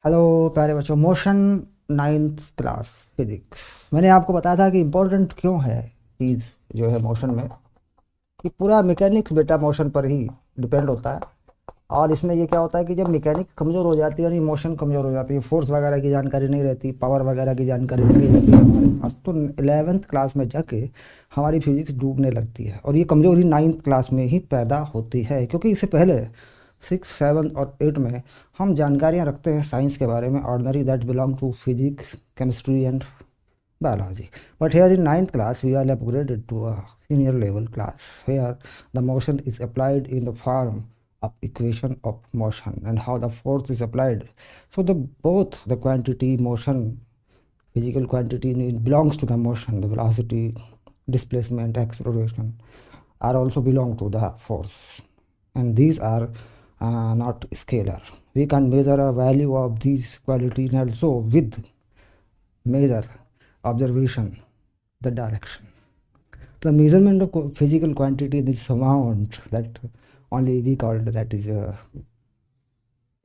Hello प्यारे बच्चों, motion ninth class physics. मैंने आपको बताया था कि इम्पोर्टेंट क्यों है चीज़ जो है मोशन में, कि पूरा मैकेनिक्स बेटा मोशन पर ही डिपेंड होता है। और इसमें ये क्या होता है कि जब मैकेनिक्स कमज़ोर हो जाती है यानी मोशन कमज़ोर हो जाती है, फोर्स वगैरह की जानकारी नहीं रहती, पावर वगैरह की जानकारी नहीं रहती है हमारे पास, तो 11th क्लास में जाके हमारी फिजिक्स डूबने लगती है। और ये कमज़ोरी 9th क्लास में ही पैदा होती है, क्योंकि इससे पहले 6, 7 और 8 में हम जानकारियाँ रखते हैं साइंस के बारे में, ordinary that belong to physics, chemistry and biology. But here in 9th class, we are upgraded to a senior level class where the motion is applied in the form of equation of motion and how the force is applied. So both the quantity motion, physical quantity belongs to the motion, the velocity, displacement, acceleration are also belong to the force, and these are not scalar. We can measure a value of these qualities also with measure observation the direction. The measurement of physical quantity in this amount that only we called that is a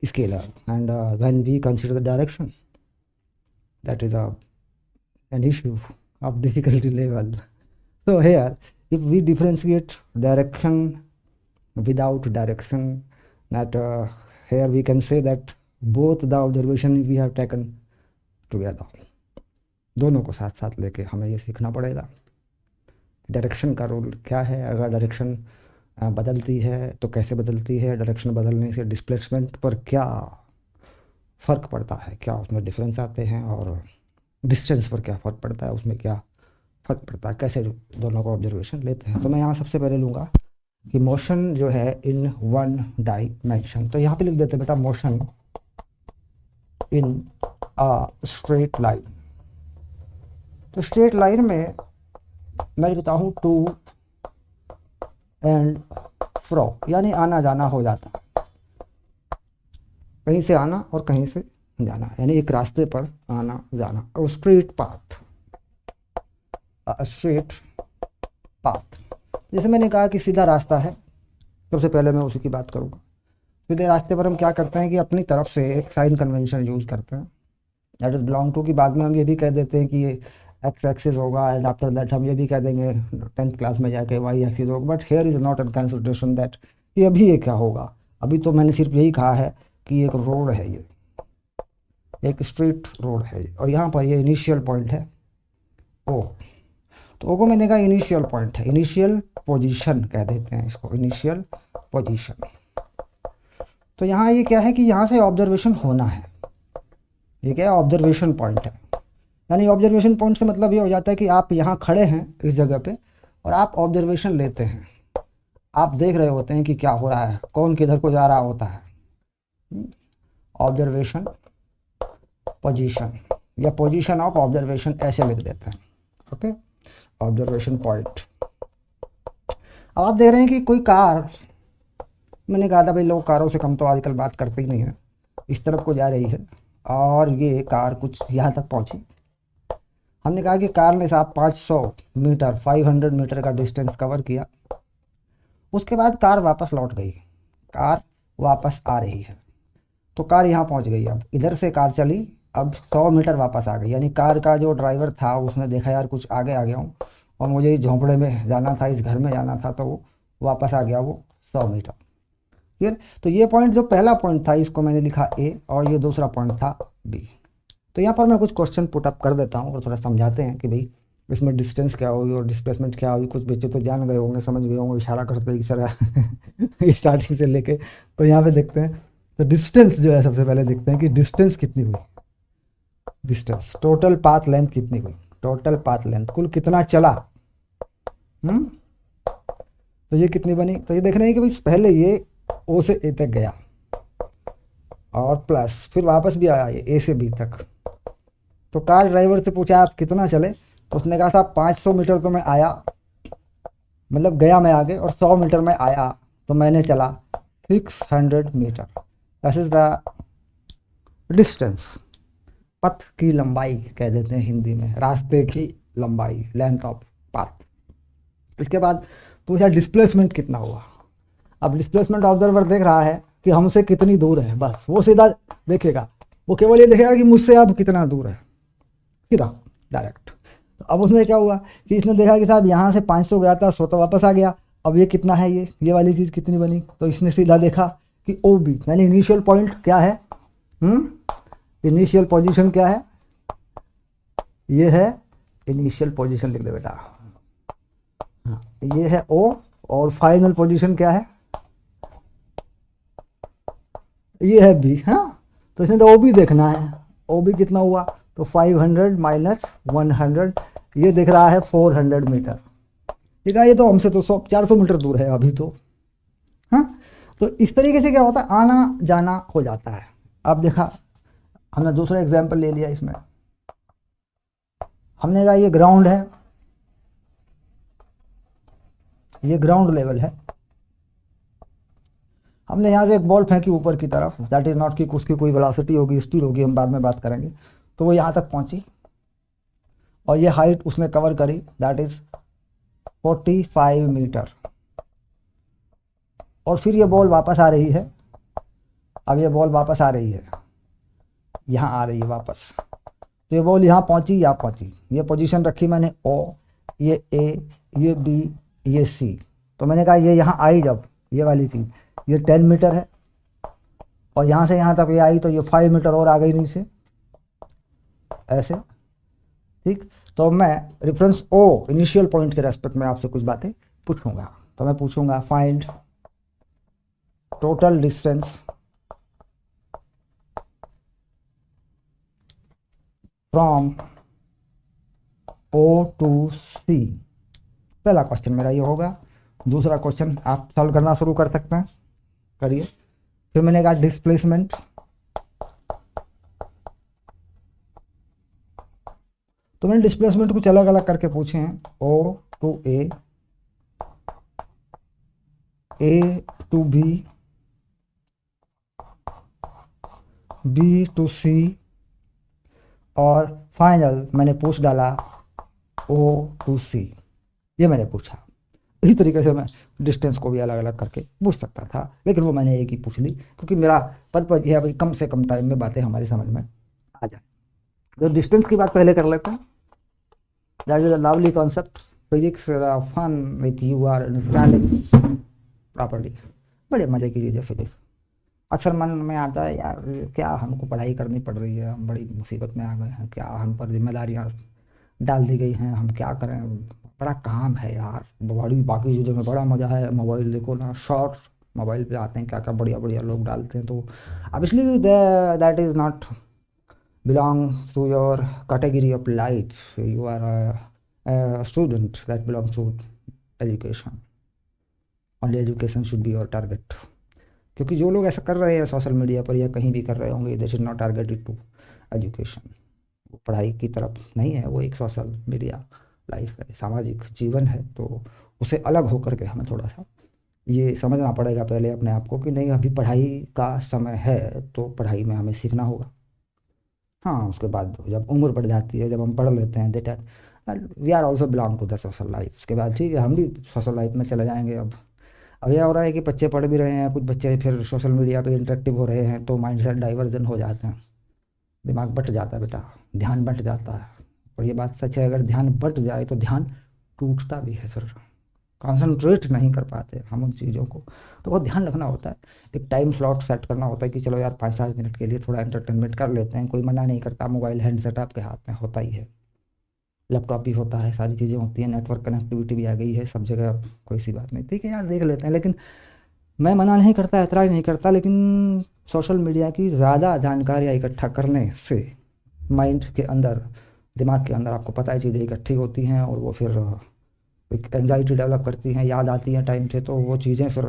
scalar, and when we consider the direction, that is an issue of difficulty level. So here if we differentiate direction without direction, that here we can say that both the observation we have taken together, दोनों को साथ साथ लेके हमें ये सीखना पड़ेगा direction का रोल क्या है। अगर डायरेक्शन बदलती है तो कैसे बदलती है, डायरेक्शन बदलने से डिस्प्लेसमेंट पर क्या फ़र्क पड़ता है, क्या उसमें डिफरेंस आते हैं, और डिस्टेंस पर क्या फ़र्क पड़ता है, उसमें क्या फ़र्क पड़ता है, कैसे दोनों को ऑब्जर्वेशन लेते हैं। तो मैं यहाँ सबसे पहले लूँगा कि मोशन जो है इन 1 डायमेंशन। तो यहाँ पे लिख देते हैं बेटा motion in a straight line. तो स्ट्रेट लाइन में मैं लिखता हूँ टू एंड फ्रो, यानी आना जाना हो जाता है, कहीं से आना और कहीं से जाना, यानी एक रास्ते पर आना जाना। और स्ट्रेट पाथ, स्ट्रेट पाथ, जैसे मैंने कहा कि सीधा रास्ता है, सबसे पहले मैं उसी की बात करूँगा। सीधे रास्ते पर हम क्या करते हैं कि अपनी तरफ से एक साइन कन्वेंशन यूज़ करते हैं, दैट इज बिलोंग टू, कि बाद में हम ये भी कह देते हैं कि ये एक्स एक्सिस होगा, एंड आफ्टर दैट हम ये भी कह देंगे 10th क्लास में जाके वाई एक्सिस होगा। But here is not an consideration that कि अभी ये क्या होगा। अभी तो मैंने सिर्फ यही कहा है कि एक रोड है, ये एक स्ट्रेट रोड है, और यहाँ पर ये इनिशियल पॉइंट है ओ। तो ओ को मैंने कहा इनिशियल पॉइंट है, इनिशियल पोजीशन कह देते हैं इसको, इनिशियल पोजीशन। तो यहाँ ये क्या है कि यहाँ से ऑब्जर्वेशन होना है, ये क्या है, ऑब्जर्वेशन पॉइंट है। यानी ऑब्जर्वेशन पॉइंट से मतलब ये हो जाता है कि आप यहाँ खड़े हैं इस जगह पे और आप ऑब्जर्वेशन लेते हैं, आप देख रहे होते हैं कि क्या हो रहा है, कौन किधर को जा रहा होता है। ऑब्जर्वेशन पोजीशन या पोजीशन ऑफ ऑब्जर्वेशन ऐसे लिख देते हैं, ओके, ऑब्जर्वेशन पॉइंट। अब आप देख रहे हैं कि कोई कार, मैंने कहा था भाई लोग कारों से कम तो आजकल बात करते ही नहीं है, इस तरफ को जा रही है, और ये कार कुछ यहाँ तक पहुँची। हमने कहा कि कार ने साहब 500 मीटर 500 मीटर का डिस्टेंस कवर किया, उसके बाद कार वापस लौट गई, कार वापस आ रही है, तो कार यहाँ पहुँच गई। अब इधर से कार चली, अब 100 मीटर वापस आ गई, यानी कार का जो ड्राइवर था उसने देखा यार कुछ आगे आ गया हूँ और मुझे इस झोंपड़े में जाना था, इस घर में जाना था, तो वो वापस आ गया वो 100 मीटर। क्लियर। तो ये पॉइंट जो पहला पॉइंट था इसको मैंने लिखा ए, और ये दूसरा पॉइंट था बी। तो यहाँ पर मैं कुछ क्वेश्चन पुट अप कर देता हूँ और थोड़ा समझाते हैं कि भाई इसमें डिस्टेंस क्या होगी और डिस्प्लेसमेंट क्या होगी। कुछ बच्चे तो जान गए होंगे, समझ गए होंगे, इशारा करते हैं इस तरह स्टार्टिंग से लेके। तो यहाँ पे देखते हैं, तो डिस्टेंस जो है सबसे पहले देखते हैं कि डिस्टेंस कितनी हुई, डिस्टेंस टोटल पाथ लेंथ कितनी हुई, टोटल पाथ लेंथ कुल कितना चला। तो ये कितनी बनी, तो ये देखना है कि भाई पहले ये ओ से ए तक गया और प्लस फिर वापस भी आया ये ए से बी तक। तो कार ड्राइवर से पूछा आप कितना चले, तो उसने कहा साहब 500 मीटर तो मैं आया, मतलब गया मैं आगे, और 100 मीटर में आया, तो मैंने चला 600 meter. This is the distance, पथ की लंबाई कह देते हैं हिंदी में, रास्ते की लंबाई, लेंथ ऑफ पाथ। इसके बाद पूछा डिस्प्लेसमेंट कितना हुआ। अब डिस्प्लेसमेंट ऑब्जर्वर देख रहा है कि हमसे कितनी दूर है, बस वो सीधा देखेगा वो केवल ये देखेगा कि मुझसे आप कितना दूर है, सीधा डायरेक्ट। तो अब उसमें क्या हुआ कि इसने देखा कि साहब यहाँ से 500 गया था, 100 तो वापस आ गया, अब ये कितना है, ये वाली चीज़ कितनी बनी। तो इसने सीधा देखा कि ओ बी यानी इनिशियल पॉइंट क्या है, इनिशियल पोजीशन क्या है, ये है इनिशियल पोजीशन, लिख दे बेटा। हाँ, ये है ओ, और फाइनल पोजीशन क्या है, ये है बी। हाँ, तो इसने तो ओ बी देखना है, ओ बी कितना हुआ, तो 500 माइनस 100, ये दिख रहा है 400 मीटर। ठीक है, ये तो हमसे तो 400 मीटर दूर है अभी तो। हाँ, तो इस तरीके से क्या होता है, आना जाना हो जाता है। अब देखा हमने दूसरा एग्जाम्पल ले लिया, इसमें हमने कहा ये ग्राउंड है, ये ग्राउंड लेवल है। हमने यहाँ से एक बॉल फेंकी ऊपर की तरफ, दैट इज़ नॉट कि उसकी कोई वेलोसिटी होगी, स्पीड होगी, हम बाद में बात करेंगे। तो वो यहाँ तक पहुँची और ये हाइट उसने कवर करी, दैट इज़ 45 मीटर। और फिर ये बॉल वापस आ रही है, अब ये बॉल वापस आ रही है, यहाँ आ रही है वापस। तो ये बॉल यहाँ पहुँची, यहाँ पहुँची, ये पोजीशन रखी मैंने ओ, ये ए, ये बी, ये सी। तो मैंने कहा ये यहाँ आई जब, ये वाली चीज़, ये 10 मीटर है, और यहाँ से यहाँ तक ये आई तो ये 5 मीटर और आ गई नीचे, ऐसे। ठीक, तो मैं रेफरेंस ओ इनिशियल पॉइंट के रेस्पेक्ट में आपसे कुछ बातें पूछूंगा। तो मैं पूछूंगा find total distance from O to C. पहला क्वेश्चन मेरा ये होगा। दूसरा क्वेश्चन आप सॉल्व करना शुरू कर सकते हैं, करिए। फिर मैंने कहा डिस्प्लेसमेंट, तो मैंने डिस्प्लेसमेंट कुछ अलग अलग करके पूछे हैं, O to A, A to B, B to C, और फाइनल मैंने पूछ डाला ओ टू सी। ये मैंने पूछा। इसी तरीके से मैं डिस्टेंस को भी अलग अलग करके पूछ सकता था, लेकिन वो मैंने एक ही पूछ ली, क्योंकि मेरा पर्पज ये है भाई कम से कम टाइम में बातें हमारी समझ में आ जाए। तो डिस्टेंस की बात पहले कर लेते हैं। That is a lovely concept, physics fun if you are understanding properly. बड़े मज़े की चीज़ है फिजिक्स। अक्सर मन में आता है यार क्या हमको पढ़ाई करनी पड़ रही है, हम बड़ी मुसीबत में आ गए हैं, क्या हम पर जिम्मेदारियाँ डाल दी गई हैं, हम क्या करें, बड़ा काम है यार, बड़ी बाकी चीज़ों में बड़ा मज़ा है। मोबाइल देखो ना, शॉर्ट मोबाइल पे आते हैं, क्या क्या बढ़िया बढ़िया लोग डालते हैं। तो अब इसलिए that is not belong to your category of life, you are student that belongs to education, only education should be your target. क्योंकि जो लोग ऐसा कर रहे हैं सोशल मीडिया पर या कहीं भी कर रहे होंगे, they should not targeted to education. वो पढ़ाई की तरफ नहीं है, वो एक सोशल मीडिया लाइफ है, सामाजिक जीवन है। तो उसे अलग होकर के हमें थोड़ा सा ये समझना पड़ेगा पहले अपने आप को कि नहीं अभी पढ़ाई का समय है, तो पढ़ाई में हमें सीखना होगा। हाँ, उसके बाद जब उम्र बढ़ जाती है, जब हम पढ़ लेते हैं, that we are also belong to the social life. उसके बाद ठीक है हम भी सोशल लाइफ में चले जाएंगे। अब यह हो रहा है कि बच्चे पढ़ भी रहे हैं, कुछ बच्चे फिर सोशल मीडिया पे इंटरेक्टिव हो रहे हैं, तो माइंड सेट डाइवर्जन हो जाते हैं, दिमाग बट जाता है बेटा, ध्यान बट जाता है। और ये बात सच है, अगर ध्यान बट जाए तो ध्यान टूटता भी है, फिर कंसंट्रेट नहीं कर पाते हम उन चीज़ों को। तो बहुत ध्यान रखना होता है, एक टाइम स्लॉट सेट करना होता है कि चलो यार 5-7 मिनट के लिए थोड़ा एंटरटेनमेंट कर लेते हैं। कोई मना नहीं करता, मोबाइल हैंडसेट आपके हाथ में होता ही है, लैपटॉप भी होता है, सारी चीज़ें होती हैं, नेटवर्क कनेक्टिविटी भी आ गई है सब जगह, कोई सी बात नहीं। ठीक है यार देख लेते हैं, लेकिन मैं मना नहीं करता, ऐतराज़ नहीं करता, लेकिन सोशल मीडिया की ज़्यादा जानकारियाँ इकट्ठा करने से माइंड के अंदर, दिमाग के अंदर आपको पता है चीज़ें इकट्ठी होती हैं, और वो फिर एक एंजाइटी डेवलप करती हैं, याद आती हैं टाइम से, तो वो चीज़ें फिर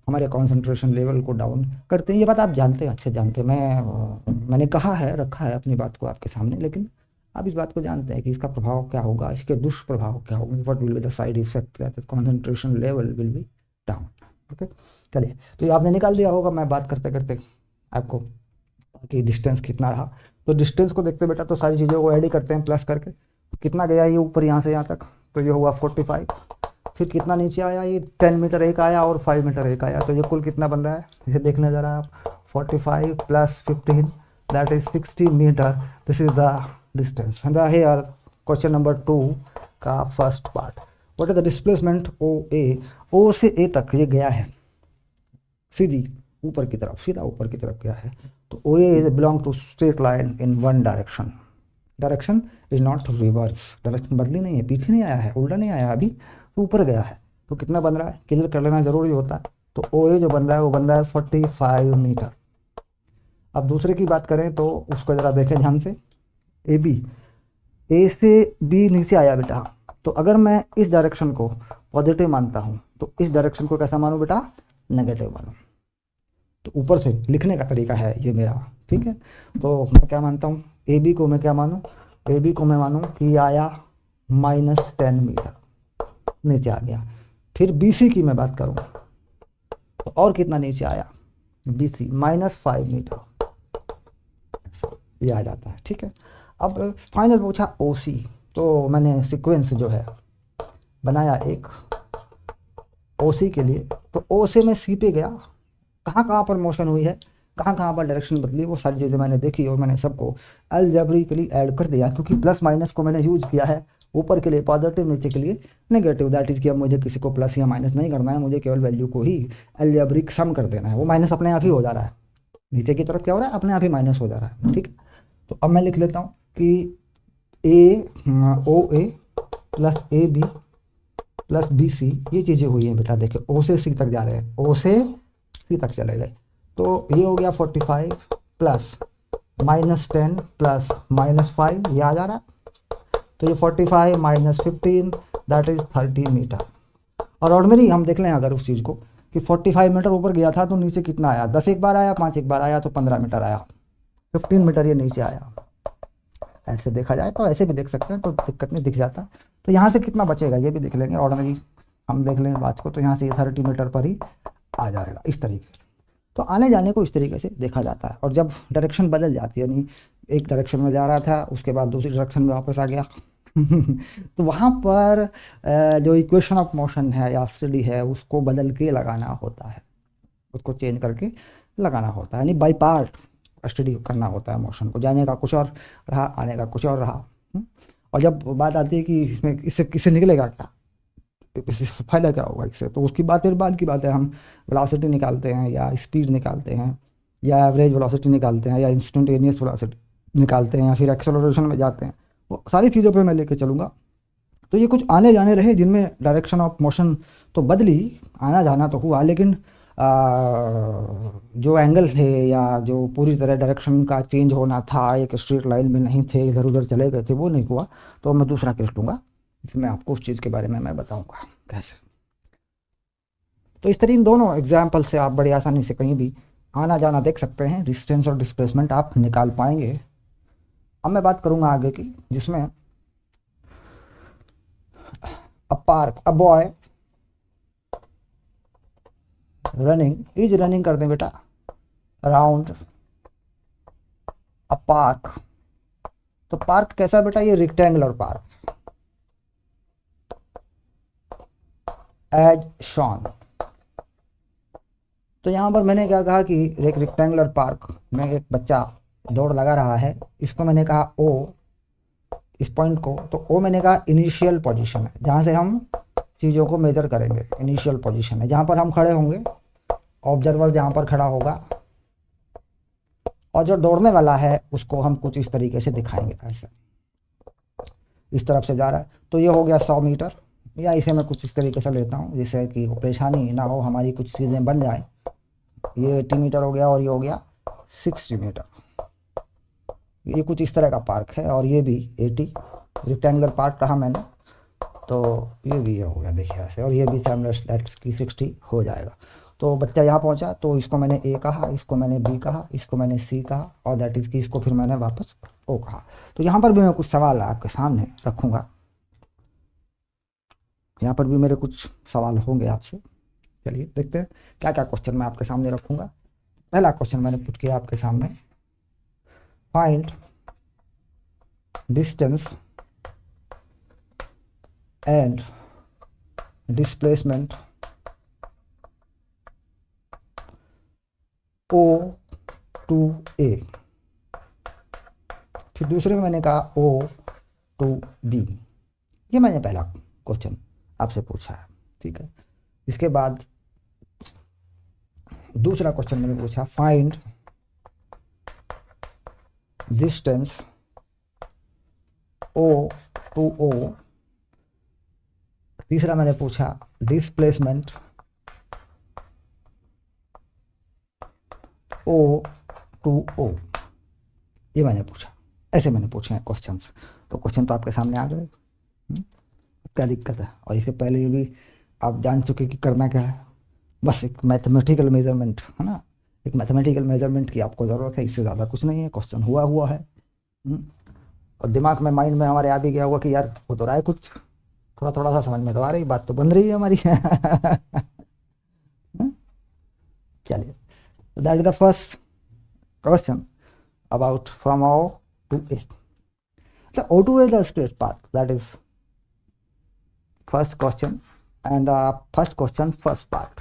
हमारे कंसंट्रेशन लेवल को डाउन करते हैं। ये बात आप जानते हैं, अच्छे जानते हैं। मैंने कहा है, रखा है अपनी बात को आपके सामने, लेकिन आप इस बात को जानते हैं कि इसका प्रभाव क्या होगा, इसके दुष्प्रभाव क्या होंगे, what will be the side effect, that concentration level will be down. Okay, चलिए, तो ये आपने निकाल दिया होगा मैं बात करते करते आपको कि डिस्टेंस कितना रहा। तो डिस्टेंस को देखते बेटा, तो सारी चीज़ों को ऐड ही करते हैं प्लस करके। कितना गया ये ऊपर यहाँ से यहाँ तक, तो ये हुआ 45। फिर कितना नीचे आया, ये 10 मीटर एक आया और 5 मीटर एक आया, तो ये कुल कितना बन रहा है, इसे देखने ज़रा आप। 45 + 15 that is 60 meter. This is the distance. And here question number 2 का first part, what is the displacement O A, O से ए तक ये गया है सीधी ऊपर की तरफ, सीधा ऊपर की तरफ गया है, तो O A belong to straight line in one direction, direction is not reverse, direction बदली नहीं है, पीछे नहीं आया है, उल्टा नहीं आया अभी, तो ऊपर गया है, तो कितना बन रहा है क्लियर कर लेना जरूरी होता है। तो ओ ए जो बन रहा है वो बन रहा है 45 मीटर। अब दूसरे की बात करें तो उसको ज़रा देखें ध्यान से, ए बी, ए से बी नीचे आया बेटा, तो अगर मैं इस डायरेक्शन को पॉजिटिव मानता हूँ तो इस डायरेक्शन को कैसा मानूँ बेटा, नेगेटिव मानूँ। तो ऊपर से लिखने का तरीका है ये मेरा, ठीक है। तो मैं क्या मानता हूँ, ए बी को मैं क्या मानूँ, ए बी को मैं मानूँ कि आया -10 मीटर नीचे आ गया। फिर बी सी की मैं बात करूँ तो और कितना नीचे आया, बी सी -5 मीटर, ये आ जाता है, ठीक है। अब फाइनल पूछा ओ सी, तो मैंने सीक्वेंस जो है बनाया एक ओ सी के लिए, तो ओ से मैं सी पे गया, कहाँ कहाँ पर मोशन हुई है, कहाँ कहाँ पर डायरेक्शन बदली, वो सारी चीज़ें मैंने देखी और मैंने सबको अलजेब्रिकली ऐड कर दिया, क्योंकि प्लस माइनस को मैंने यूज़ किया है ऊपर के लिए पॉजिटिव, नीचे के लिए नेगेटिव। दैट इज़ कि अब मुझे किसी को प्लस या माइनस नहीं करना है, मुझे केवल वैल्यू को ही अलजेब्रिक सम कर देना है, वो माइनस अपने आप ही हो जा रहा है, नीचे की तरफ क्या हो रहा है, अपने आप ही माइनस हो जा रहा है, ठीक है। तो अब मैं लिख लेता हूँ कि A O A plus A B plus B C, ये चीज़ें हुई हैं बेटा, देखिए ओ से सी तक जा रहे हैं, ओ से सी तक चले गए, तो ये हो गया 45 प्लस -10 प्लस -5, ये आ जा रहा है, तो ये 45 -15 दैट इज़ 30 मीटर। और ऑर्डिनरी हम देख लें अगर उस चीज़ को कि 45 मीटर ऊपर गया था तो नीचे कितना आया, 10 एक बार आया, 5 एक बार आया, तो 15 मीटर आया, 15 मीटर ये नीचे आया। ऐसे देखा जाए तो ऐसे भी देख सकते हैं, तो दिक्कत नहीं, दिख जाता। तो यहाँ से कितना बचेगा ये भी देख लेंगे, ऑर्डिनरी हम देख लेंगे बात को, तो यहाँ से 30 मीटर पर ही आ जाएगा इस तरीके से। तो आने जाने को इस तरीके से देखा जाता है। और जब डायरेक्शन बदल जाती है, यानी एक डायरेक्शन में जा रहा था उसके बाद दूसरी डायरेक्शन में वापस आ गया तो वहाँ पर जो इक्वेशन ऑफ मोशन है या स्टडी है उसको बदल के लगाना होता है, उसको चेंज करके लगाना होता है, यानी बाई पार्ट स्टडी करना होता है मोशन को, जाने का कुछ और रहा, आने का कुछ और रहा। और जब बात आती है कि इसमें इससे किससे निकलेगा क्या, इससे फ़ायदा क्या होगा इससे, तो उसकी बात फिर बाद की बात है, हम वेलोसिटी निकालते हैं या स्पीड निकालते हैं या एवरेज वेलोसिटी निकालते हैं या इंस्टेंटेनियस वेलोसिटी निकालते हैं या फिर एक्सेलरेशन में जाते हैं, वो सारी चीज़ों पे मैं लेके चलूँगा। तो ये कुछ आने जाने रहे जिनमें डायरेक्शन ऑफ मोशन तो बदली, आना जाना तो हुआ, लेकिन जो एंगल थे या जो पूरी तरह डायरेक्शन का चेंज होना था, एक स्ट्रेट लाइन में नहीं थे, इधर उधर चले गए थे, वो नहीं हुआ। तो मैं दूसरा केस लूँगा, इसमें आपको उस चीज़ के बारे में मैं बताऊँगा कैसे। तो इस तरह इन दोनों एग्जाम्पल से आप बड़ी आसानी से कहीं भी आना जाना देख सकते हैं, डिस्टेंस और डिस्प्लेसमेंट आप निकाल पाएंगे। अब मैं बात करूँगा आगे की, जिसमें अ पार्क, अ बॉय रनिंग कर दें बेटा अराउंड अ पार्क। तो पार्क कैसा बेटा, ये रेक्टेंगुलर पार्क एज शॉन। तो यहाँ पर मैंने क्या कहा कि एक रेक्टेंगुलर पार्क में एक बच्चा दौड़ लगा रहा है, इसको मैंने कहा ओ, इस पॉइंट को, तो ओ मैंने कहा इनिशियल पोजीशन है जहाँ से हम चीज़ों को मेजर करेंगे, इनिशियल पोजीशन है जहाँ पर हम खड़े होंगे, ऑब्जर्वर जहाँ पर खड़ा होगा, और जो दौड़ने वाला है उसको हम कुछ इस तरीके से दिखाएंगे, ऐसे इस तरफ से जा रहा है, तो ये हो गया 100 मीटर, या इसे मैं कुछ इस तरीके से लेता हूँ जिससे कि परेशानी ना हो, हमारी कुछ चीज़ें बन जाए। ये 80 मीटर हो गया और ये हो गया 60 मीटर, ये कुछ इस तरह का पार्क है, और ये भी 80 रेक्टेंगुलर पार्क कहा मैंने, तो ये भी ये हो गया देखिए ऐसे, और ये भी दैट्स की 60 हो जाएगा। तो बच्चा यहाँ पहुँचा, तो इसको मैंने ए कहा, इसको मैंने बी कहा, इसको मैंने सी कहा, और दैट इज़ कि इसको फिर मैंने वापस ओ कहा। तो यहाँ पर भी मैं कुछ सवाल आपके सामने रखूँगा, यहाँ पर भी मेरे कुछ सवाल होंगे आपसे। चलिए देखते हैं क्या क्या क्वेश्चन मैं आपके सामने रखूँगा। पहला क्वेश्चन मैंने पुट किया आपके सामने, find distance and displacement O to A फिर दूसरे में मैंने कहा O to B, ये मैंने पहला क्वेश्चन आपसे पूछा है, ठीक है। इसके बाद दूसरा क्वेश्चन मैंने पूछा find distance O to O, तीसरा मैंने पूछा डिस्प्लेसमेंट O to O, ये मैंने पूछा। ऐसे मैंने पूछे हैं क्वेश्चंस। तो क्वेश्चन तो आपके सामने आ गए, क्या दिक्कत है। और इससे पहले ये भी आप जान चुके कि करना क्या है, बस एक मैथमेटिकल मेजरमेंट है ना, एक मैथमेटिकल मेजरमेंट की आपको ज़रूरत है, इससे ज़्यादा कुछ नहीं है। क्वेश्चन हुआ है और दिमाग में, माइंड में हमारे आ भी गया होगा कि यार हो तो रहा है कुछ, थोड़ा थोड़ा सा समझ में तो आ रही, बात तो बन रही है हमारी। चलिए, that is the first question about from O to A. The O to A is the straight path, that is first question, and the first question first part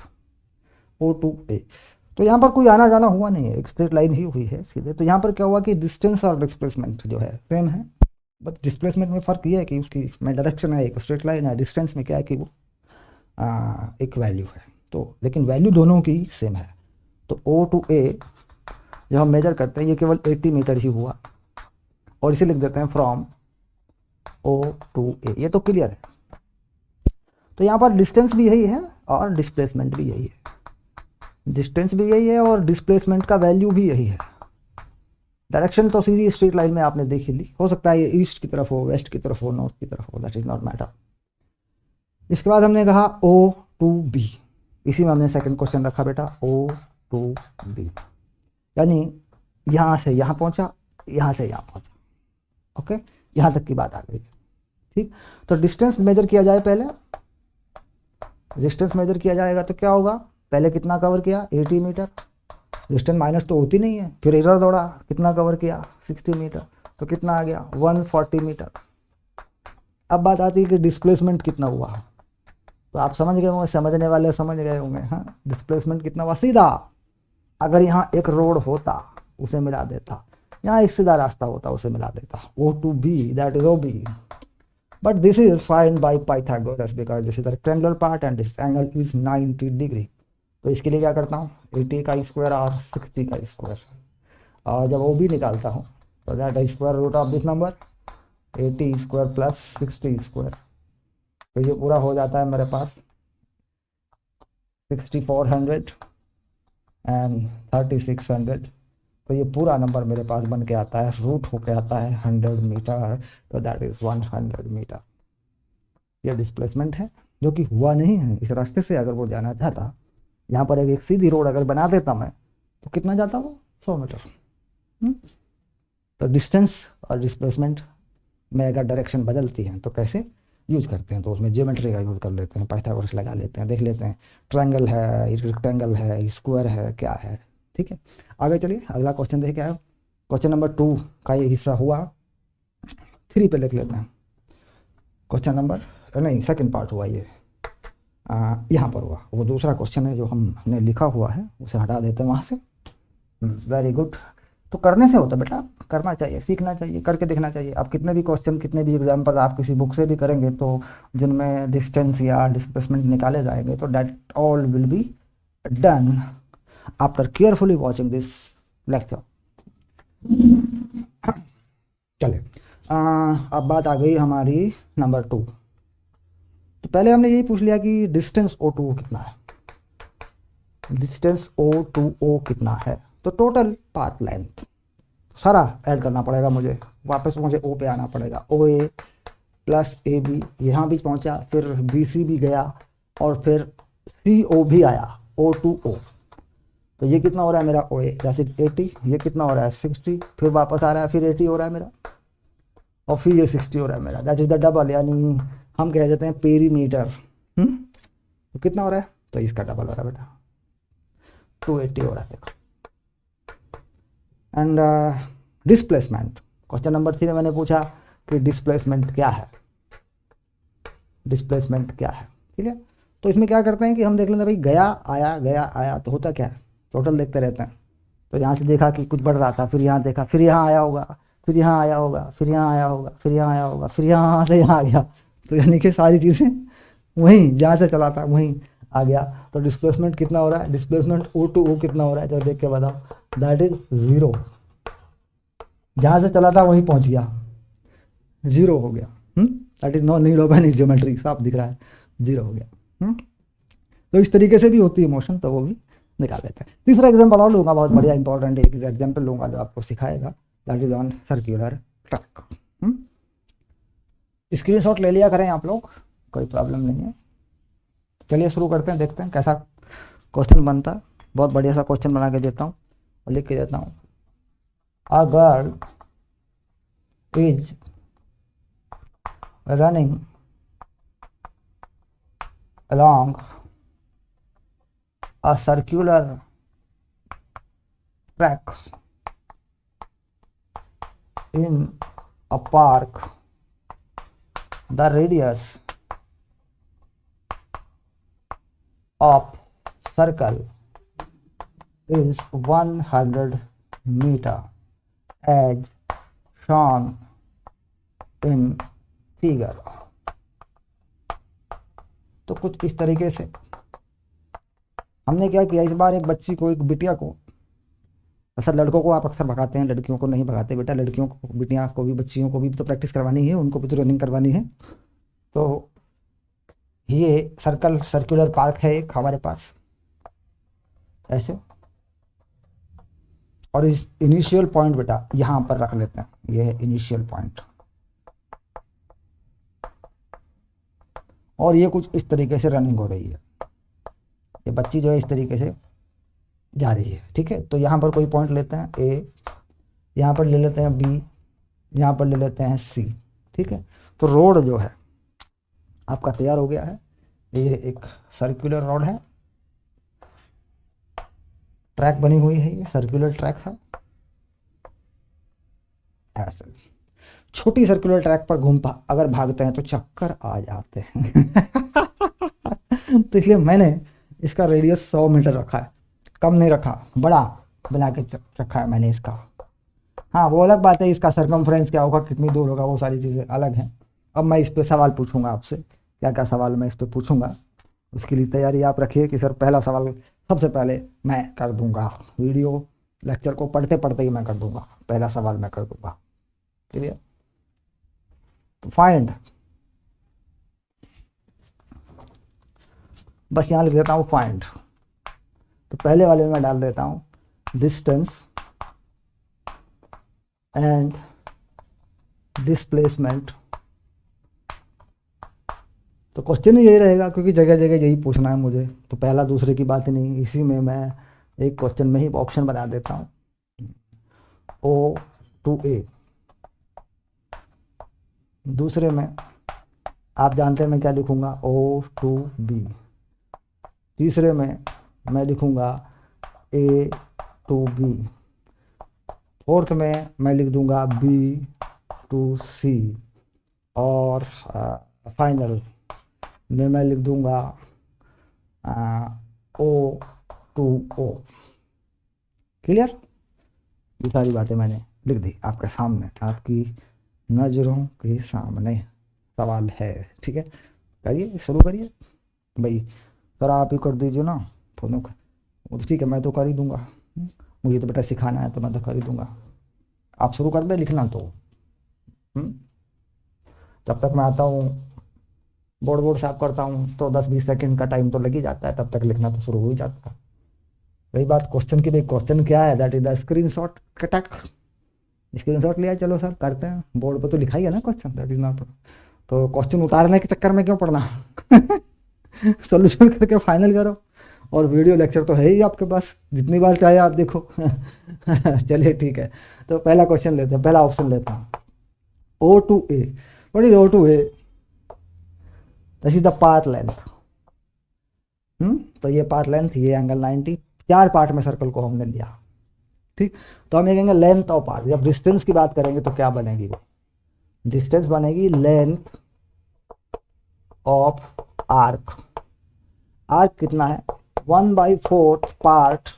O to A. तो यहाँ पर कोई आना जाना हुआ नहीं है, एक स्ट्रेट लाइन ही हुई है सीधे। तो यहाँ पर क्या हुआ कि डिस्टेंस और डिस्प्लेसमेंट जो है सेम है, बट डिस्प्लेसमेंट में फ़र्क ये है कि उसकी में डायरेक्शन है, एक स्ट्रेट लाइन है। डिस्टेंस में क्या है कि वो एक वैल्यू है, तो लेकिन वैल्यू दोनों की सेम है। तो O to A जो हम मेजर करते हैं ये केवल 80 मीटर ही हुआ, और इसे लिख देते हैं फ्रॉम O to A, ये तो क्लियर है। तो यहाँ पर डिस्टेंस भी यही है और डिस्प्लेसमेंट भी यही है, डिस्टेंस भी यही है और डिस्प्लेसमेंट का वैल्यू भी यही है। डायरेक्शन तो सीधी स्ट्रेट लाइन में आपने देख ही ली, हो सकता है ये ईस्ट की तरफ हो, वेस्ट की तरफ हो, नॉर्थ की तरफ हो, दैट इज नॉट मैटर। इसके बाद हमने कहा O to B, इसी में हमने सेकंड क्वेश्चन रखा बेटा, O to B, यानी यहाँ से यहाँ पहुँचा, यहाँ से यहाँ पहुँचा, ओके, यहाँ तक की बात आ गई, ठीक। तो डिस्टेंस मेजर किया जाए, पहले डिस्टेंस मेजर किया जाएगा तो क्या होगा, पहले कितना कवर किया 80 मीटर, डिस्टेंस माइनस तो होती नहीं है, फिर इधर दौड़ा, कितना कवर किया 60 मीटर, तो कितना आ गया 140 मीटर। अब बात आती है कि डिस्प्लेसमेंट कितना हुआ, तो आप समझ गए होंगे, समझने वाले समझ गए होंगे, हाँ, डिस्प्लेसमेंट कितना हुआ। सीधा अगर यहाँ एक रोड होता उसे मिला देता, यहाँ एक सीधा रास्ता होता उसे मिला देता, O to B, that is OB. But this is found by Pythagoras because this is the rectangular part and this angle is 90 degree. तो इसके लिए क्या करता हूँ, 80 का स्क्वायर और 60 का स्क्वायर, और जब OB निकालता हूँ तो that is square root of this number 80 square plus 60 square, तो ये पूरा हो जाता है मेरे पास 6400 एंड 3600। तो ये पूरा नंबर मेरे पास बन के आता है, रूट होके आता है 100 मीटर, तो दैट इज 100 मीटर। ये डिस्प्लेसमेंट है जो कि हुआ नहीं है। इस रास्ते से अगर वो जाना चाहता, यहाँ पर एक सीधी रोड अगर बना देता मैं, तो कितना जाता वो 100 मीटर। तो डिस्टेंस और डिस्प्लेसमेंट में अगर डायरेक्शन बदलती है तो कैसे यूज करते हैं, तो उसमें ज्योमेट्री का यूज कर लेते हैं, पाइथागोरस लगा लेते हैं, देख लेते हैं ट्रायंगल है, रेक्टेंगल है, स्क्वायर है, क्या है, ठीक है। आगे चलिए, अगला क्वेश्चन देखिए क्या है। क्वेश्चन नंबर 2 का ये हिस्सा हुआ, 3 पे लिख लेते हैं। क्वेश्चन नंबर नहीं, सेकंड पार्ट हुआ ये, यहाँ पर हुआ। वो दूसरा क्वेश्चन है जो हमने लिखा हुआ है, उसे हटा देते हैं वहाँ से। Very good. तो करने से होता बेटा, करना चाहिए, सीखना चाहिए, करके देखना चाहिए। आप कितने भी क्वेश्चन, कितने भी एग्जाम्पल आप किसी बुक से भी करेंगे, तो जिनमें डिस्टेंस या डिस्प्लेसमेंट निकाले जाएंगे, तो that all will be done after carefully watching this lecture. चले, अब बात आ गई हमारी नंबर 2। तो पहले हमने यही पूछ लिया कि डिस्टेंस O to O कितना है, डिस्टेंस O to O कितना है। तो टोटल पाथ लेंथ सारा ऐड करना पड़ेगा मुझे, वापस मुझे O पे आना पड़ेगा। OA प्लस AB, यहाँ भी पहुँचा, फिर BC भी गया, और फिर CO भी आया, O to O। तो ये कितना हो रहा है मेरा OA, जैसे 80, ये कितना हो रहा है 60, फिर वापस आ रहा है, फिर 80 हो रहा है मेरा, और फिर ये 60 हो रहा है मेरा, दैट इज द डबल, यानी हम कह देते हैं पेरीमीटर। तो कितना हो रहा है, तो इसका डबल हो रहा है बेटा, 280 हो रहा है देखो। एंड डिस्प्लेसमेंट, क्वेश्चन नंबर 3 में मैंने पूछा कि डिस्प्लेसमेंट क्या है, डिस्प्लेसमेंट क्या है, ठीक है। तो इसमें क्या करते हैं कि हम देख लेते हैं भाई, गया आया, तो होता क्या है, टोटल देखते रहते हैं। तो यहाँ से देखा कि कुछ बढ़ रहा था, फिर यहाँ देखा, फिर यहाँ आया होगा, फिर यहाँ आया होगा, फिर यहाँ आया होगा, फिर यहाँ आया होगा, फिर यहाँ से यहाँ आ गया। तो यानी कि सारी चीज़ें वहीं जहाँ से चला था वहीं आ गया। तो डिस्प्लेसमेंट कितना हो रहा है, डिस्प्लेसमेंट ओ टू ओ कितना हो रहा है, जब देख के बताओ। That is 0। जहाँ से चला था वहीं पहुँच गया, 0 हो गया। That is no need of any geometry, साफ दिख रहा है, 0 हो गया। तो इस तरीके से भी होती है मोशन, तो वो भी निकाल लेते हैं। तीसरा एग्जाम्पल और लूँगा, बहुत बढ़िया इंपॉर्टेंट एक एग्जाम्पल लूँगा जो आपको सिखाएगा। That is on circular track. Screenshot ले लिया करें आप लोग, कोई प्रॉब्लम नहीं है। चलिए शुरू करते हैं, देखते हैं कैसा क्वेश्चन बनता है। बहुत बढ़िया सा क्वेश्चन बना के देता हूँ और लिख के देता हूँ। A girl is running along a circular track in a park. The radius of circle is 100 meter as shown in figure. तो कुछ इस तरीके से हमने क्या किया, इस बार एक बच्ची को, एक बिटिया को, असल लड़कों को आप अक्सर भगाते हैं, लड़कियों को नहीं भगाते बेटा। लड़कियों को, बिटिया को भी, बच्चियों को भी तो प्रैक्टिस करवानी है, उनको भी तो रनिंग करवानी है। तो ये सर्कुलर पार्क है एक हमारे पास ऐसे, और इस इनिशियल पॉइंट बेटा यहाँ पर रख लेते हैं, ये है इनिशियल पॉइंट। और ये कुछ इस तरीके से रनिंग हो रही है, ये बच्ची जो है इस तरीके से जा रही है, ठीक है। तो यहाँ पर कोई पॉइंट लेते हैं ए, यहाँ पर ले लेते हैं बी, यहाँ पर ले लेते हैं सी, ठीक है। तो रोड जो है आपका तैयार हो गया है। ये एक सर्कुलर रोड है, ट्रैक बनी हुई है, ये सर्कुलर ट्रैक है ऐसे। छोटी सर्कुलर ट्रैक पर अगर भागते हैं तो चक्कर आ जाते हैं तो इसलिए मैंने इसका रेडियस 100 मीटर रखा है, कम नहीं रखा, बड़ा बना के रखा है मैंने इसका। हाँ वो अलग बात है, इसका सरकमफ्रेंस क्या होगा, कितनी दूर होगा, वो सारी चीज़ें अलग हैं। अब मैं इस पर सवाल पूछूंगा आपसे, क्या क्या सवाल मैं इस पर पूछूंगा, उसके लिए तैयारी आप रखिए कि सर पहला सवाल सबसे पहले मैं कर दूंगा, वीडियो लेक्चर को पढ़ते पढ़ते ही मैं कर दूंगा, पहला सवाल मैं कर दूंगा, क्लियर। फाइंड, बस यहाँ लिख देता हूँ फाइंड। तो पहले वाले में मैं डाल देता हूँ डिस्टेंस एंड डिस्प्लेसमेंट। तो क्वेश्चन ही यही रहेगा, क्योंकि जगह जगह यही पूछना है मुझे, तो पहला दूसरे की बात ही नहीं, इसी में मैं एक क्वेश्चन में ही ऑप्शन बना देता हूँ, O to A। दूसरे में आप जानते हैं मैं क्या लिखूंगा, O to B। तीसरे में मैं लिखूंगा A to B। फोर्थ में मैं लिख दूंगा B to C। और फाइनल में मैं लिख दूंगा O to O। क्लियर, ये सारी बातें मैंने लिख दी आपके सामने, आपकी नज़रों के सामने सवाल है, ठीक है। करिए, शुरू करिए भाई। सर आप ही कर दीजिए ना फोनों का, वो तो ठीक है, मैं तो कर ही दूंगा, मुझे तो बेटा सिखाना है तो मैं तो कर ही दूंगा। आप शुरू कर दे लिखना तो। जब तक मैं आता हूँ बोर्ड साफ करता हूँ तो 10-20 सेकंड का टाइम तो लग ही जाता है, तब तक लिखना तो शुरू हो ही जाता है। वही बात क्वेश्चन की, भाई क्वेश्चन क्या है, that is the screenshot Cuttack. Screenshot लिया, चलो सर करते हैं, बोर्ड पे तो लिखा ही है ना क्वेश्चन, दैट इज नॉट। तो क्वेश्चन उतारने के चक्कर में क्यों पढ़ना सोल्यूशन करके फाइनल करो, और वीडियो लेक्चर तो है ही आपके पास, जितनी बार चाहे आप देखो चलिए ठीक है। तो पहला क्वेश्चन लेते हैं, पहला ऑप्शन लेते हैं, O to A। What is O to A? This is the path length. तो ये पाथ लेंथ, ये एंगल 90, 4 पार्ट में सर्कल को हमने लिया, ठीक। तो हम ये कहेंगे लेंथ ऑफ आर्क। जब डिस्टेंस की बात करेंगे तो क्या बनेगी, वो डिस्टेंस बनेगी लेंथ ऑफ आर्क। आर्क कितना है, 1/4 पार्ट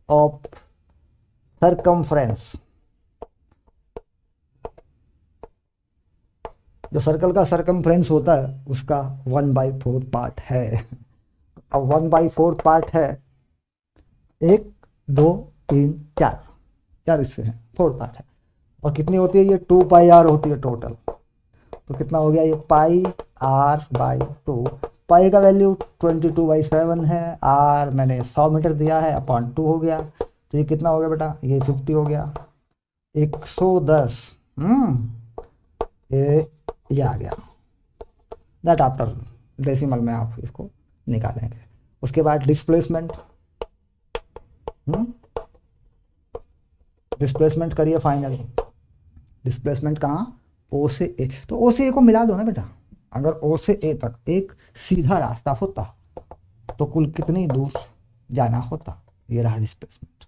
ऑफ सरकमफ्रेंस जो सर्कल का सरकमफ्रेंस होता है उसका 1/4 पार्ट है। अब 1/4 पार्ट है, 1 2 3 4, 4 इससे हैं, 4 पार्ट है। और कितनी होती है ये, 2πr होती है टोटल। तो कितना हो गया ये, πr/2। पाई का वैल्यू 22/7 है, आर मैंने 100 मीटर दिया है, अपॉन 2 हो गया। तो ये कितना हो गया बेटा, ये 50 हो गया, 110। ये आ गया। दैट आफ्टर डेसिमल में आप इसको निकालेंगे। उसके बाद डिस्प्लेसमेंट, डिस्प्लेसमेंट करिए फाइनल। डिस्प्लेसमेंट कहाँ, ओ से ए। तो ओ से ए को मिला दो ना बेटा। अगर ओ से ए तक एक सीधा रास्ता होता तो कुल कितनी दूर जाना होता, ये रहा डिस्प्लेसमेंट।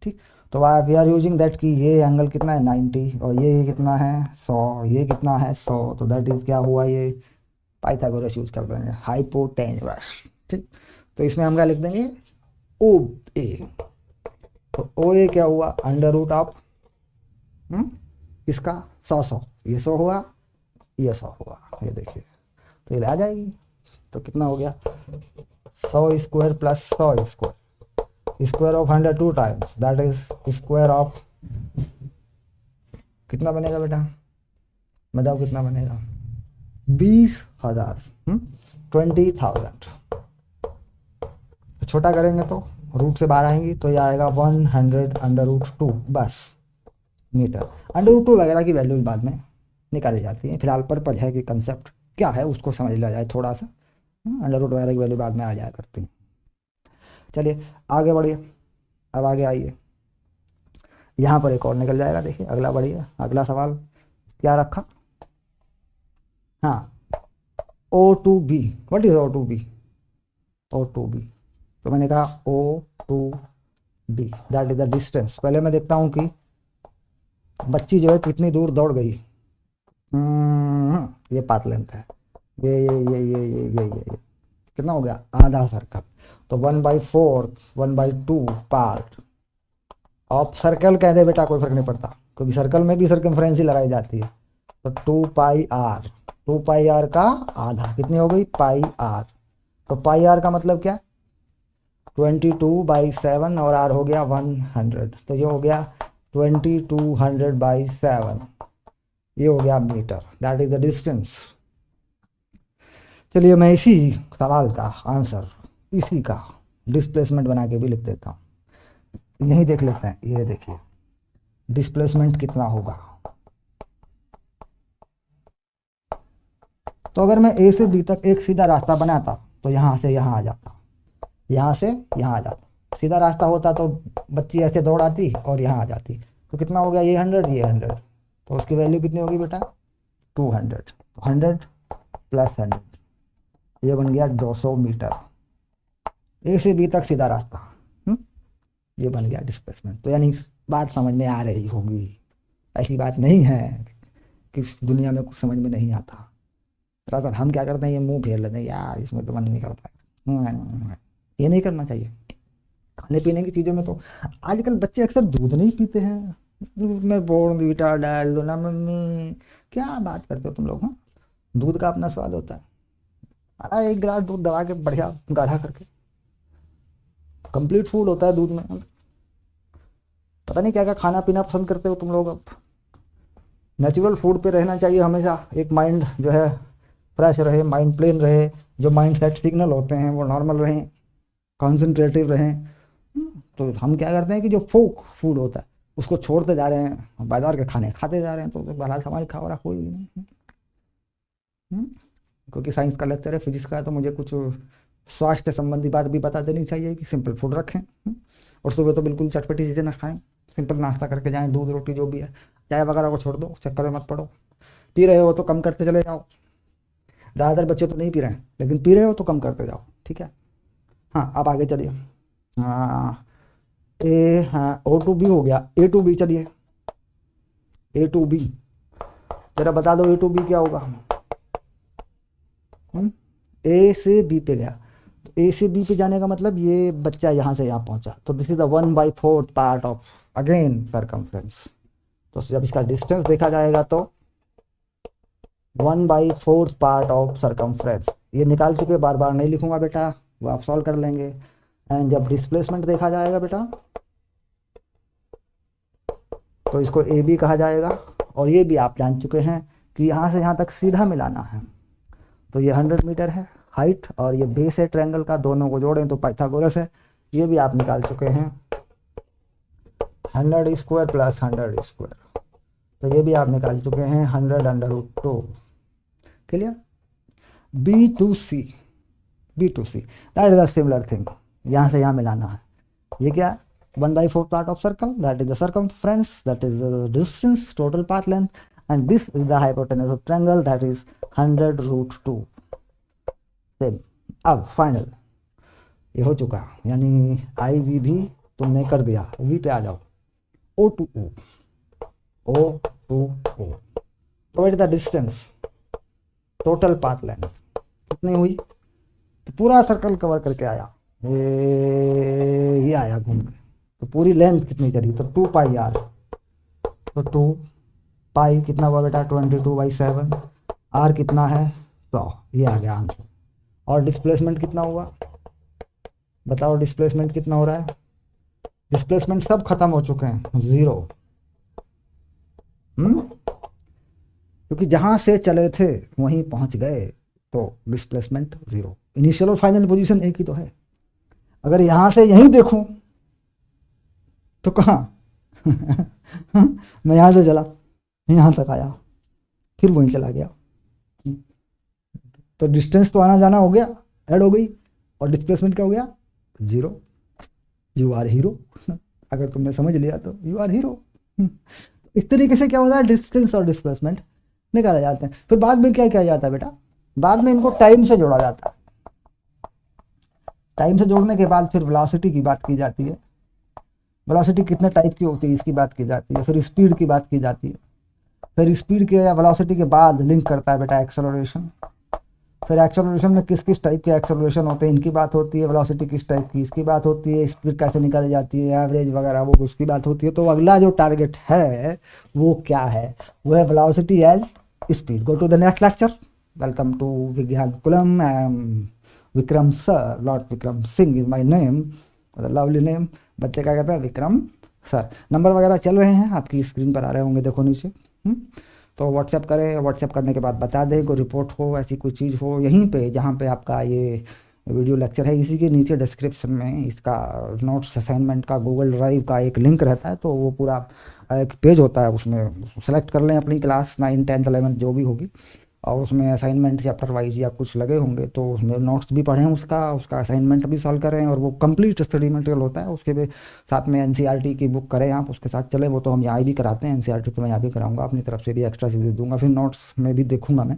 ठीक, तो वी आर यूजिंग दैट कि ये एंगल कितना है 90 और ये कितना है 100, ये कितना है 100, तो दैट इज क्या हुआ, ये पाइथागोरस यूज कर देंगे, हाइपोटेन्यूस। ठीक, तो इसमें हम क्या लिख देंगे, ओ ए। तो ओ ए क्या हुआ, अंडर रूट ऑफ इसका 100, ये 100 हुआ, ये 100 हुआ, ये देखिए। तो ये आ जाएगी। तो कितना हो गया, 100 square plus 100 square, square of 100 2 times, that is square of, कितना बनेगा बेटा, बताओ कितना बनेगा, 20,000, 20,000। छोटा करेंगे तो रूट से बाहर आएंगी तो ये आएगा 100 अंडर रूट 2 बस मीटर। अंडर रूट 2 वगैरह की वैल्यू बाद में निकाली जाती है, फिलहाल पर्पज है कि कंसेप्ट क्या है उसको समझ लिया जाए थोड़ा सा। अंडर रूट वगैरह की वैल्यू बाद में आ जाया करती है। चलिए आगे बढ़िए, अब आगे आइए, यहाँ पर एक और निकल जाएगा। देखिए अगला बढ़िए, अगला सवाल क्या रखा, हाँ O2B, what is O2B, O2B। तो मैंने कहा O2B that is the distance. पहले मैं देखता हूँ कि बच्ची जो है कितनी दूर दौड़ गई। ये पाथ लेंथ है, ये कितना हो गया, आधा सर्कल। तो 1/4 1/2 पार्ट ऑफ सर्कल कह दे बेटा, कोई फर्क नहीं पड़ता क्योंकि सर्कल में भी सर्कमफ्रेंस ही लगाई जाती है। तो 2πr का आधा कितनी हो गई, πr। तो πr का मतलब क्या, 22/7 और r हो गया 100, तो ये हो गया 2200/7, ये हो गया meter, that is the distance. चलिए मैं इसी सवाल का आंसर, इसी का डिस्प्लेसमेंट बना के भी लिख देता हूँ। यही देख लेते हैं, ये देखिए डिस्प्लेसमेंट कितना होगा। तो अगर मैं ए से बी तक एक सीधा रास्ता बनाता तो यहाँ से यहाँ आ जाता, यहाँ से यहाँ आ जाता। सीधा रास्ता होता तो बच्ची ऐसे दौड़ आती और यहाँ आ जाती। तो कितना हो गया, ये 100 ये 100, तो उसकी वैल्यू कितनी होगी बेटा, 200। 100 प्लस 100, ये बन गया 200 मीटर। ए से बी तक सीधा रास्ता, ये बन गया डिस्प्लेसमेंट। तो यानी बात समझ में आ रही होगी, ऐसी बात नहीं है कि दुनिया में कुछ समझ में नहीं आता। अगर हम क्या करते हैं, ये मुंह फेर लेते हैं, यार इसमें तो मन नहीं करता है। ये नहीं करना चाहिए। खाने पीने की चीज़ों में तो आजकल बच्चे अक्सर दूध नहीं पीते हैं, दूध में बॉर्नवीटा डाल दो ना मम्मी, क्या बात करते हो तुम लोग। हाँ, दूध का अपना स्वाद होता है। अरे एक गिलास दूध दबा के बढ़िया गाढ़ा करके, कंप्लीट फूड होता है दूध में। पता नहीं क्या क्या खाना पीना पसंद करते हो तुम लोग। अब नेचुरल फूड पे रहना चाहिए हमेशा, एक माइंड जो है फ्रेश रहे, माइंड प्लेन रहे, जो माइंड सेट सिग्नल होते हैं वो नॉर्मल रहें, कॉन्सेंट्रेटिव रहें। तो हम क्या करते हैं कि जो फोक फूड होता है उसको छोड़ते जा रहे हैं, बाजार के खाने खाते जा रहे हैं। तो भला हमारी खा वाला कोई नहीं। क्योंकि साइंस का लेक्चर है, फिजिक्स का है, तो मुझे कुछ स्वास्थ्य संबंधी बात भी बता देनी चाहिए कि सिंपल फूड रखें। और सुबह तो बिल्कुल चटपटी चीज़ें ना खाएं, सिंपल नाश्ता करके जाएं, दूध रोटी जो भी है। चाय वगैरह को छोड़ दो, चक्कर में मत पड़ो। पी रहे हो तो कम करते चले जाओ। ज़्यादातर बच्चे तो नहीं पी रहे हैं, लेकिन पी रहे हो तो कम करते जाओ, ठीक है। हाँ अब आगे चलिए। हाँ O2B हो गया, A2B चलिए। A2B जरा बता दो, A2B क्या होगा। ए से बी पे गया, तो ए से बी पे जाने का मतलब ये बच्चा यहाँ से यहाँ पहुँचा, तो this is the 1/4 part of again circumference. तो जब इसका डिस्टेंस देखा जाएगा तो 1/4 पार्ट ऑफ सरकमफ्रेंस। ये निकाल चुके, बार बार नहीं लिखूंगा बेटा, वो आप सॉल्व कर लेंगे। एंड जब डिस्प्लेसमेंट देखा जाएगा बेटा तो इसको ए बी कहा जाएगा। और ये भी आप जान चुके हैं कि यहाँ से यहाँ तक सीधा मिलाना है। तो ये 100 मीटर है हाइट, और ये बेस है ट्रायंगल का, दोनों को जोड़ें तो पाइथागोरस है। ये भी आप निकाल चुके हैं, 100 स्क्वायर प्लस 100 स्क्वायर। तो ये भी आप निकाल चुके हैं, 100√2। Clear. B2C, B2C that is a similar thing. यहाँ से यहाँ मिलाना है। ये क्या है? 1/4 part of circle, that is the circumference, that is the distance, total path length, and this is the hypotenuse of triangle, that is 100√2। Same. अब final ये हो चुका, यानी आई वी भी तुमने कर दिया। वी पे आ जाओ, O to O, O to O। तो it the distance, total path length कितनी हुई? तो पूरा सर्कल कवर करके आया, ये आया घूम के। तो पूरी लेंथ कितनी चली? तो 2πr। तो 2π कितना हुआ बेटा? 22/7। r कितना है? 100। ये आ गया आंसर। और डिस्प्लेसमेंट कितना हुआ? बताओ डिस्प्लेसमेंट कितना हो रहा है? डिस्प्लेसमेंट सब खत्म हो चुके हैं, 0। क्योंकि जहां से चले थे वहीं पहुंच गए, तो डिस्प्लेसमेंट 0। इनिशियल और फाइनल पोजीशन एक ही तो है। अगर यहां से यहीं देखूं तो कहाँ मैं यहाँ से चला, यहाँ तक आया, फिर वहीं चला गया। तो डिस्टेंस तो आना जाना हो गया, ऐड हो गई, और डिस्प्लेसमेंट क्या हो गया? 0। You are hero. अगर तुमने समझ लिया तो यू आर हीरो। इस तरीके से क्या होता है, डिस्टेंस और डिस्प्लेसमेंट निकाले जाते हैं। फिर बाद में क्या किया जाता है बेटा? बाद में इनको टाइम से जोड़ा जाता है। टाइम से जोड़ने के बाद फिर वेलोसिटी की बात की जाती है। वेलोसिटी कितने टाइप की होती है इसकी बात की जाती है। फिर स्पीड की बात की जाती है। फिर स्पीड के या वेलोसिटी के बाद लिंक करता है बेटा एक्सेलरेशन। फिर एक्सेलरेशन में किस किस टाइप के एक्सेलरेशन होते हैं इनकी बात होती है। वेलोसिटी किस टाइप की इसकी बात होती है। स्पीड कैसे निकाली जाती है, एवरेज वगैरह वो उसकी बात होती है। तो अगला जो टारगेट है वो क्या है? वो है velocity as speed. Go to the next lecture. Welcome to Vigyan Kulam. I am Vikram sir, lord Vikram Singh is my name, lovely name. बच्चे क्या कहते हैं? विक्रम सर। नंबर वगैरह चल रहे हैं, आपकी स्क्रीन पर आ रहे होंगे, देखो नीचे। तो व्हाट्सएप करें, व्हाट्सएप करने के बाद बता दें, कोई रिपोर्ट हो, ऐसी कोई चीज़ हो, यहीं पे जहाँ पे आपका ये वीडियो लेक्चर है, इसी के नीचे डिस्क्रिप्शन में इसका नोट्स असाइनमेंट का गूगल ड्राइव का एक लिंक रहता है। तो वो पूरा एक पेज होता है, उसमें सेलेक्ट कर लें अपनी क्लास 9, 10, 11 जो भी होगी, और उसमें असाइनमेंट चैप्टर वाइज या कुछ लगे होंगे, तो उसमें नोट्स भी पढ़ें, उसका असाइनमेंट भी सॉल्व करें, और वो कंप्लीट स्टडी मटेरियल होता है। उसके भी साथ में एनसीईआरटी की बुक करें आप, उसके साथ चले। वो तो हम यहाँ भी कराते हैं, एनसीईआरटी तो मैं यहाँ भी कराऊंगा, अपनी तरफ से भी एक्स्ट्रा चीज़ें दूंगा। फिर नोट्स में भी देखूंगा मैं।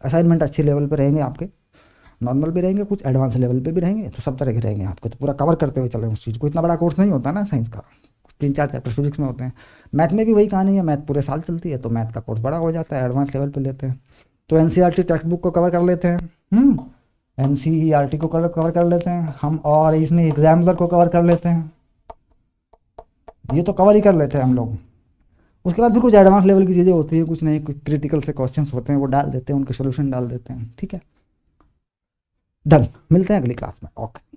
असाइनमेंट अच्छे लेवल पर रहेंगे आपके, नॉर्मल भी रहेंगे, कुछ एडवांस लेवल पे भी रहेंगे, तो सब तरह के रहेंगे आपके। तो पूरा कवर करते हुए चलें उस चीज़ को। इतना बड़ा कोर्स नहीं होता ना साइंस का, 3-4 चैप्टर फिजिक्स में होते हैं। मैथ में भी वही कहानी है, मैथ पूरे साल चलती है, तो मैथ का कोर्स बड़ा हो जाता है, एडवांस लेवल पे लेते हैं। तो एनसीईआरटी टेक्स्ट बुक को कवर कर लेते हैं, एनसीईआरटी को कवर कर लेते हैं हम, और इसमें एग्जाम्पलर को कवर कर लेते हैं। ये तो कवर ही कर लेते हैं हम लोग। उसके बाद भी कुछ एडवांस लेवल की चीज़ें होती है, कुछ नहीं, कुछ क्रिटिकल से क्वेश्चंस होते हैं, वो डाल देते हैं, उनके सोल्यूशन डाल देते हैं। ठीक है, डन। मिलते हैं अगली क्लास में। ओके।